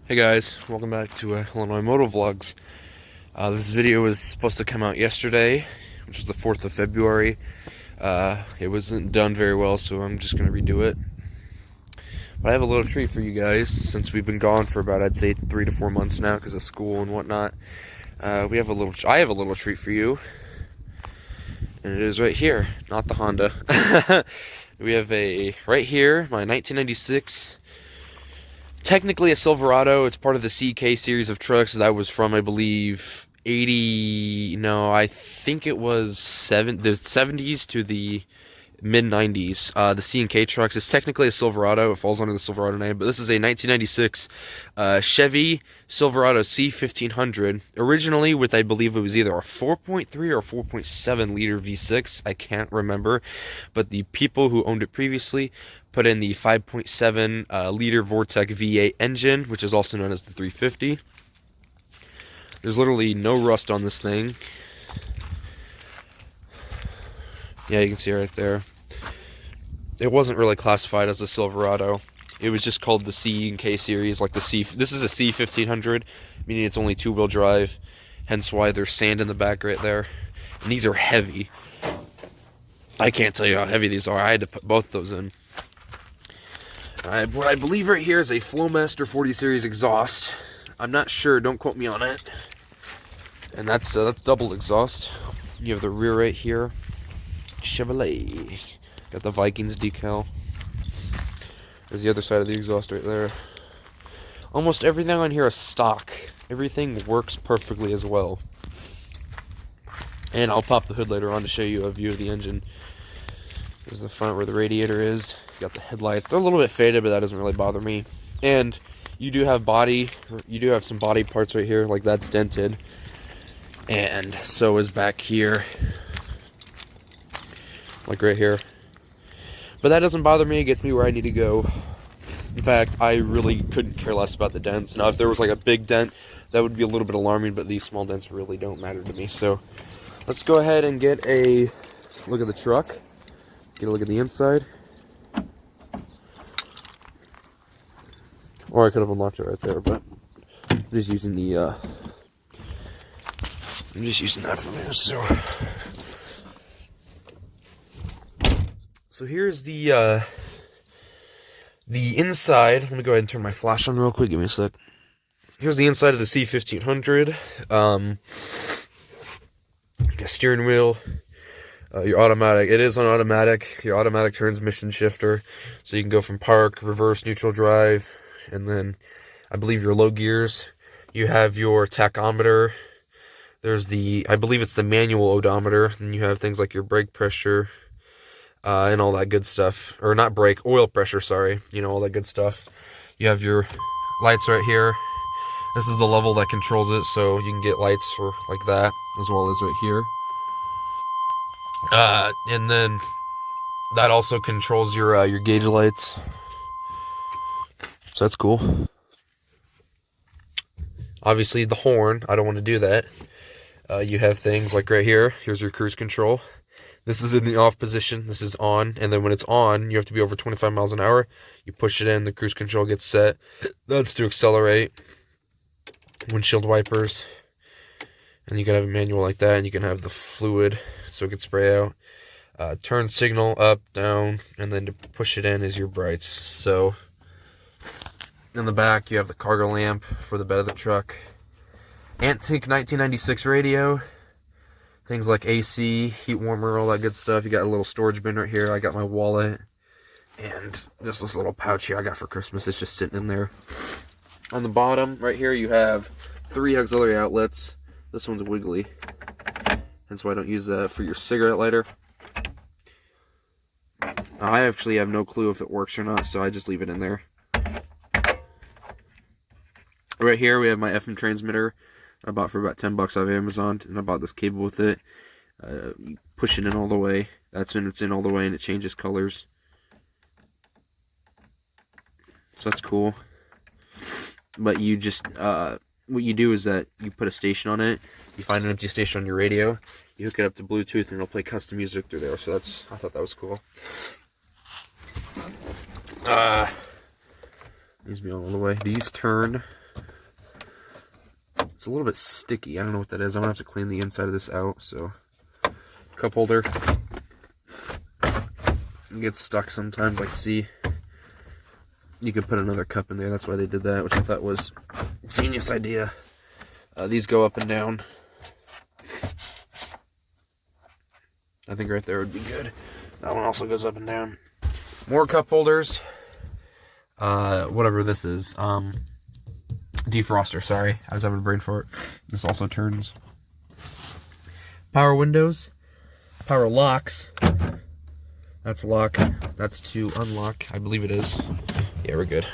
Hey guys, welcome back to Illinois Moto Vlogs. This video was supposed to come out yesterday, which was the 4th of February. It wasn't done very well, so I'm just going to redo it. But I have a little treat for you guys, since we've been gone for about, I'd say, 3 to 4 months now because of school and whatnot. I have a little treat for you, and it is right here, not the Honda. We have right here, my 1996. Technically a Silverado. It's part of the CK series of trucks that was from, I believe, I think it was the 70s to the mid-90s. The C&K trucks. It's technically a Silverado. It falls under the Silverado name, but this is a 1996 Chevy Silverado C1500. Originally with, I believe it was either a 4.3 or 4.7 liter V6. I can't remember, but the people who owned it previously put in the 5.7 liter Vortec V8 engine, which is also known as the 350. There's literally no rust on this thing. Yeah, you can see right there. It wasn't really classified as a Silverado. It was just called the C and K series, like the C. This is a C1500, meaning it's only two-wheel drive. Hence why there's sand in the back right there. And these are heavy. I can't tell you how heavy these are. I had to put both those in. What I believe right here is a Flowmaster 40 series exhaust. I'm not sure. Don't quote me on it. And that's double exhaust. You have the rear right here. Chevrolet. Got the Vikings decal. There's the other side of the exhaust right there. Almost everything on here is stock. Everything works perfectly as well. And I'll pop the hood later on to show you a view of the engine. There's the front where the radiator is. You got the headlights. They're a little bit faded, but that doesn't really bother me. And you do have some body parts right here, like that's dented. And so is back here. Like right here. But that doesn't bother me. It gets me where I need to go. In fact, I really couldn't care less about the dents. Now, if there was like a big dent, that would be a little bit alarming, but these small dents really don't matter to me. So let's go ahead and get a look at the truck. Get a look at the inside. Or I could have unlocked it right there, but I'm just using that for now. So here's the inside. Let me go ahead and turn my flash on real quick. Give me a sec. Here's the inside of the C1500. You got steering wheel. Your automatic. It is on automatic. Your automatic transmission shifter, so you can go from park, reverse, neutral drive, and then I believe your low gears. You have your tachometer. There's I believe it's the manual odometer. And you have things like your brake pressure. And all that good stuff. Or not brake, oil pressure, sorry. You know, all that good stuff. You have your lights right here. This is the level that controls it, so you can get lights for like that, as well as right here. And then that also controls your gauge lights. So that's cool. Obviously, the horn, I don't want to do that. You have things like right here. Here's your cruise control. This is in the off position. This is on. And then when it's on, you have to be over 25 miles an hour. You push it in. The cruise control gets set. That's to accelerate. Windshield wipers. And you can have a manual like that. And you can have the fluid so it can spray out. Turn signal up, down. And then to push it in is your brights. So in the back, you have the cargo lamp for the bed of the truck. Antique 1996 radio. Things like AC, heat warmer, all that good stuff. You got a little storage bin right here. I got my wallet. And just this little pouch here I got for Christmas. It's just sitting in there. On the bottom, right here, you have 3 auxiliary outlets. This one's wiggly. Hence why I don't use that for your cigarette lighter. I actually have no clue if it works or not, so I just leave it in there. Right here, we have my FM transmitter. I bought for about 10 bucks off Amazon, and I bought this cable with it. You push it in all the way. That's when it's in all the way, and it changes colors. So that's cool. But you just, what you do is that you put a station on it. You find an empty station on your radio. You hook it up to Bluetooth, and it'll play custom music through there. So I thought that was cool. Needs to be on all the way. These turn It's a little bit sticky. I don't know what that is. I'm gonna have to clean the inside of this out. So, cup holder. It gets stuck sometimes. Like, see, you could put another cup in there. That's why they did that, which I thought was a genius idea. These go up and down. I think right there would be good. That one also goes up and down. More cup holders. Whatever this is. Defroster, sorry. I was having a brain fart. This also turns. Power windows. Power locks. That's lock. That's to unlock. I believe it is. Yeah, we're good.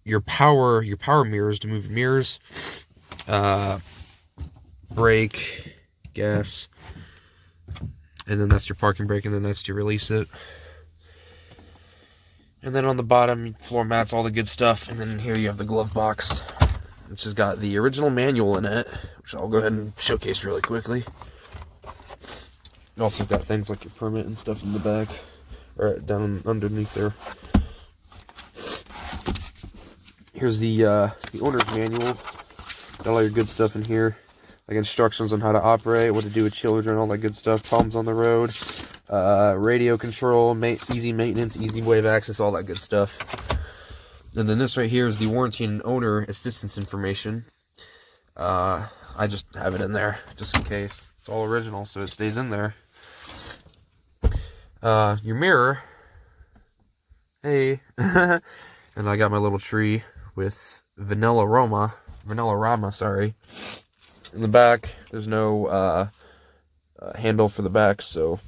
Your power mirrors to move your mirrors. Brake, gas. And then that's your parking brake, and then that's to release it. And then on the bottom, floor mats, all the good stuff. And then here you have the glove box, which has got the original manual in it, which I'll go ahead and showcase really quickly. You also got things like your permit and stuff in the back, or down underneath there. Here's the owner's manual. Got all your good stuff in here, like instructions on how to operate, what to do with children, all that good stuff. Problems on the road. Radio control, easy maintenance, easy way of access, all that good stuff. And then this right here is the warranty and owner assistance information. I just have it in there just in case. It's all original, so it stays in there. Your mirror. Hey. And I got my little tree with Vanilla Rama, sorry. In the back, there's no handle for the back, so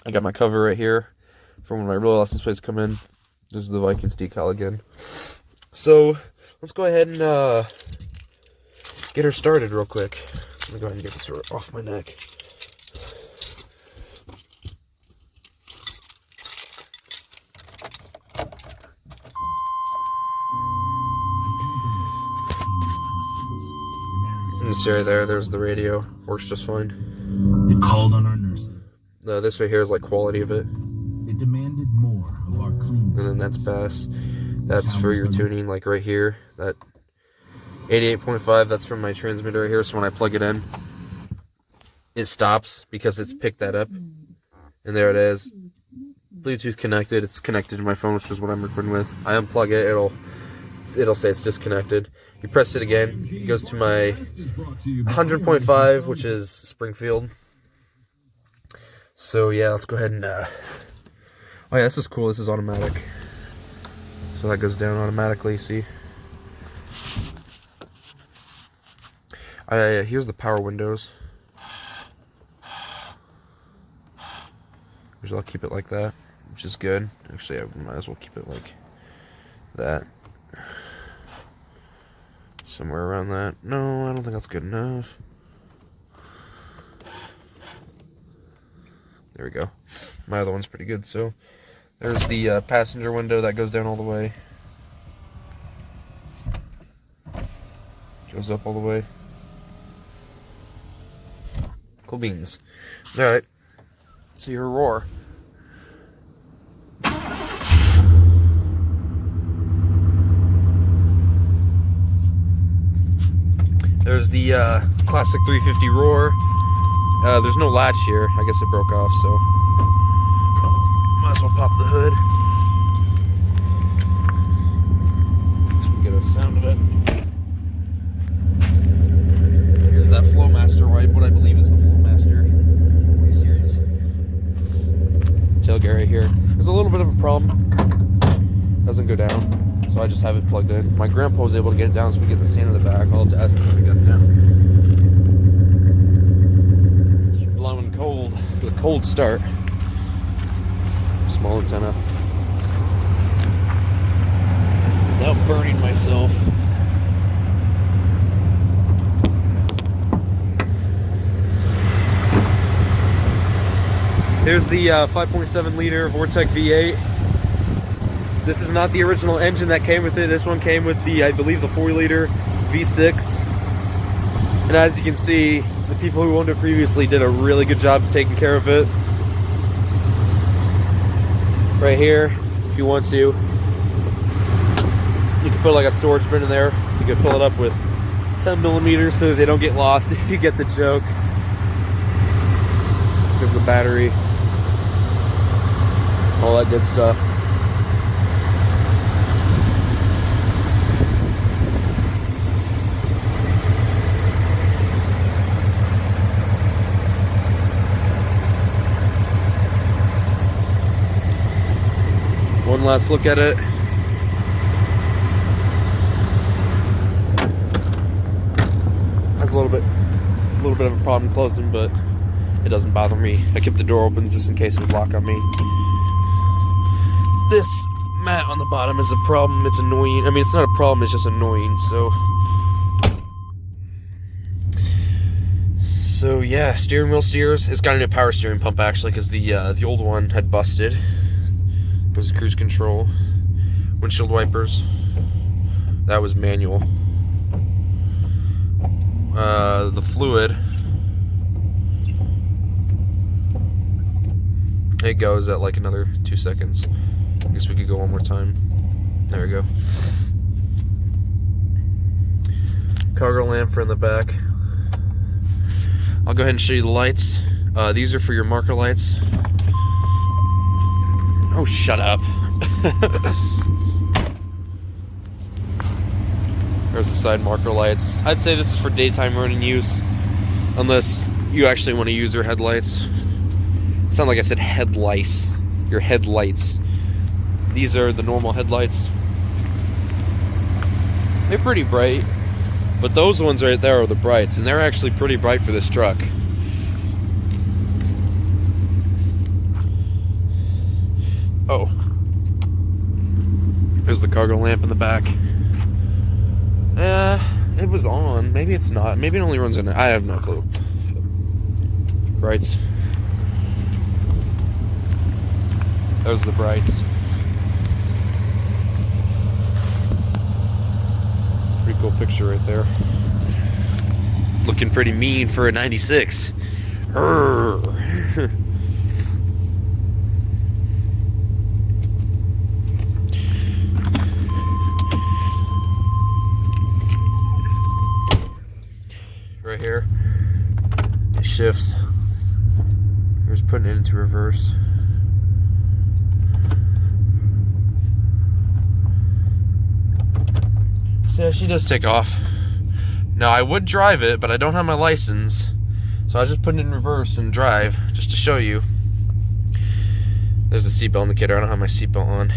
I got my cover right here from when my real license plates come in. There's the Vikings decal again. So let's go ahead and get her started real quick. Let me go ahead and get this off my neck. You can see right there, there's the radio. Works just fine. It called on our nurses. This right here is like quality of it. It demanded more of our clean. And then that's bass. That's for your tuning, like right here. That 88.5, that's from my transmitter right here. So when I plug it in, it stops because it's picked that up. And there it is. Bluetooth connected. It's connected to my phone, which is what I'm recording with. I unplug it, it'll say it's disconnected. You press it again, it goes to my 100.5, which is Springfield. So yeah, let's go ahead and oh yeah, this is cool. This is automatic, so that goes down automatically. See, here's the power windows. I'll keep it like that, which is good. Actually, I might as well keep it like that. Somewhere around that. No, I don't think that's good enough. There we go. My other one's pretty good. So there's the passenger window that goes down all the way. Goes up all the way. Cool beans. Alright. See her roar. There's the classic 350 roar. There's no latch here. I guess it broke off, so might as well pop the hood. So we get a sound of it. Here's that Flowmaster wipe, what I believe is the Flowmaster. Pretty serious. Tailgate right here. There's a little bit of a problem. Doesn't go down, so I just have it plugged in. My grandpa was able to get it down, so we get the sand in the back. I'll have to ask him when we got it down. Blowing cold, with a cold start. Small antenna. Without burning myself. Here's the 5.7 liter Vortec V8. This is not the original engine that came with it. This one came with the, I believe, the 4 liter V6. And as you can see, the people who owned it previously did a really good job of taking care of it. Right here, if you want to, you can put like a storage bin in there. You can fill it up with 10 millimeters so that they don't get lost, if you get the joke. Because the battery, all that good stuff. One last look at it. Has a little bit of a problem closing, but it doesn't bother me. I kept the door open just in case it would lock on me. This mat on the bottom is a problem. It's annoying. I mean, it's not a problem, it's just annoying. So yeah, steering wheel steers. It's got a new power steering pump actually, because the old one had busted. It was cruise control. Windshield wipers. That was manual. The fluid. It goes at like another 2 seconds. I guess we could go one more time. There we go. Cargo lamp for in the back. I'll go ahead and show you the lights. These are for your marker lights. Oh, shut up. There's the side marker lights. I'd say this is for daytime running use, unless you actually want to use your headlights. It sounded like I said headlights. Your headlights. These are the normal headlights. They're pretty bright, but those ones right there are the brights, and they're actually pretty bright for this truck. Oh. There's the cargo lamp in the back. It was on. Maybe it's not. Maybe it only runs in. I have no clue. Brights. There's the brights. Pretty cool picture right there. Looking pretty mean for a 96. Right here, it shifts. Here's putting it into reverse. So yeah, she does take off. Now I would drive it, but I don't have my license, so I just put it in reverse and drive just to show you. There's a seatbelt indicator. I don't have my seatbelt on.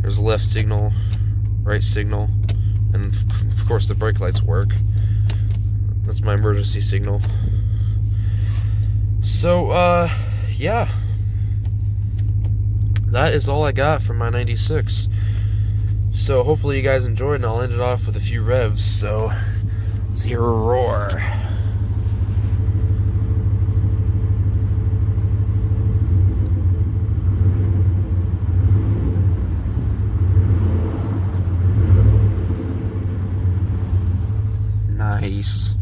There's a left signal, right signal, and of course the brake lights work. That's my emergency signal. So, yeah. That is all I got from my 96. So, hopefully you guys enjoyed, and I'll end it off with a few revs. So, let's hear a roar. Nice.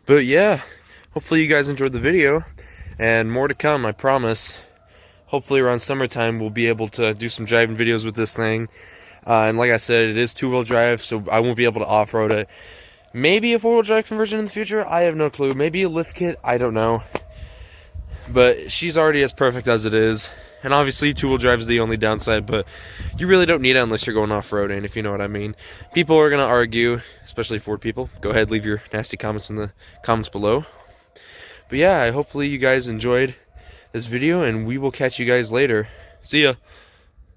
But yeah, hopefully you guys enjoyed the video, and more to come, I promise. Hopefully around summertime we'll be able to do some driving videos with this thing. And like I said, it is two-wheel drive, so I won't be able to off-road it. Maybe a four-wheel drive conversion in the future, I have no clue. Maybe a lift kit, I don't know. But she's already as perfect as it is. And obviously two-wheel drive is the only downside, but you really don't need it unless you're going off-roading, if you know what I mean. People are going to argue, especially Ford people. Go ahead, leave your nasty comments in the comments below. But yeah, hopefully you guys enjoyed this video, and we will catch you guys later. See ya!